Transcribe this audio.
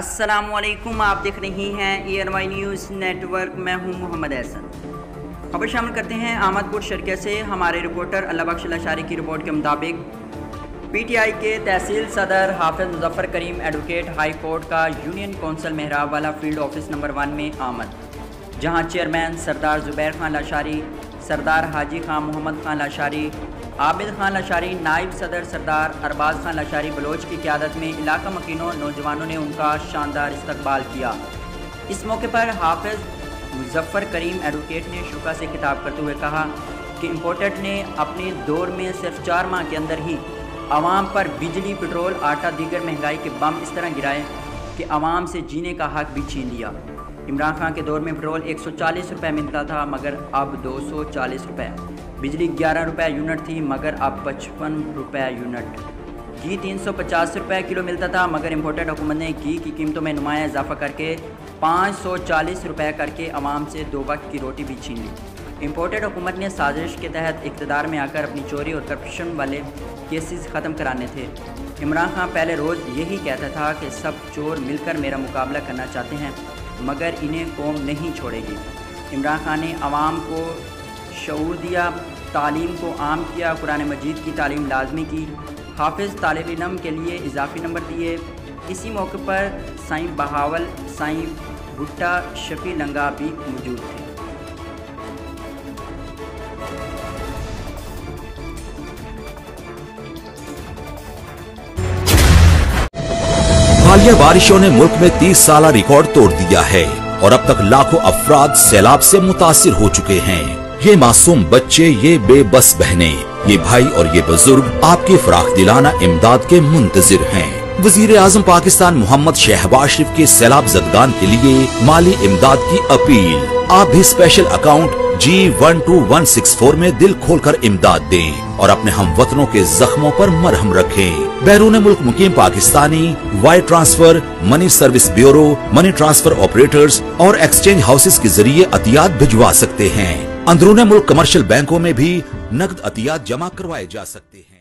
अस्सलामुअलैकुम, आप देख रही हैं ENY न्यूज़ नेटवर्क। मैं हूं मोहम्मद एहसन। खबर शामिल करते हैं अहमदपुर शर्किया से। हमारे रिपोर्टर अल्लाह बख्श लाशारी की रिपोर्ट के मुताबिक PTI के तहसील सदर हाफिज मुजफ्फर करीम एडवोकेट हाई कोर्ट का यूनियन कौंसिल मेहराब वाला फील्ड ऑफिस नंबर 1 में आमद, जहां चेयरमैन सरदार ज़ुबैर खान लाशारी, सरदार हाजी खान मोहम्मद खान लाशारी, आबिद खान लाशारी, नायब सदर सरदार अरबाज खान लाशारी बलोच की क़यादत में इलाका मकीनों नौजवानों ने उनका शानदार इस्तकबाल किया। इस मौके पर हाफिज मुजफ्फर करीम एडवोकेट ने शुक्र से खिताब करते हुए कहा कि इम्पोर्टेड ने अपने दौर में सिर्फ 4 माह के अंदर ही आवाम पर बिजली, पेट्रोल, आटा, दीगर महंगाई के बम इस तरह गिराए कि आवाम से जीने का हक भी छीन लिया। इमरान खान के दौर में पेट्रोल 140 रुपये मिलता था मगर अब 240 रुपये, बिजली 11 रुपये यूनिट थी मगर अब 55 रुपये यूनिट, घी 350 रुपये किलो मिलता था मगर इम्पोर्टेड हुकूमत ने घी की कीमतों में नुमाया इजाफा करके 540 रुपये करके आवाम से 2 वक्त की रोटी भी छीन ली। इम्पोर्टेड हुकूमत ने साजिश के तहत इक़्तिदार में आकर अपनी चोरी और करप्शन वाले केसेस ख़त्म कराने थे। इमरान खान पहले रोज़ यही कहता था कि सब चोर मिलकर मेरा मुकाबला करना चाहते हैं मगर इन्हें कौम नहीं छोड़ेगी। इमरान खान ने आवाम को शऊर दिया, तालीम को आम किया, कुरान मजीद की तालीम लाजमी की, हाफिज़ तालिब इल्म के लिए इजाफी नंबर दिए। इसी मौके पर साईं बहावल, साईं भुट्टा, शफी लंगा भी मौजूद थे। हालिया बारिशों ने मुल्क में 30 साला रिकॉर्ड तोड़ दिया है और अब तक लाखों अफराद सैलाब से मुतासिर हो चुके हैं। ये मासूम बच्चे, ये बेबस बहनें, ये भाई और ये बुजुर्ग आपके फराख दिलाना इमदाद के मुंतजिर हैं। वजीर आजम पाकिस्तान मोहम्मद शहबाज शरीफ के सैलाब ज़दगान के लिए माली इमदाद की अपील। आप भी स्पेशल अकाउंट G12164 में दिल खोलकर इमदाद दें और अपने हमवतनों के जख्मों पर मरहम रखें। बैरून मुल्क मुकीम Pakistani wire transfer, money service bureau, money transfer operators और एक्सचेंज हाउसेस के जरिए अतियात भिजवा सकते हैं। अंदरूनी मुल्क कमर्शियल बैंकों में भी नकद अतियात जमा करवाए जा सकते हैं।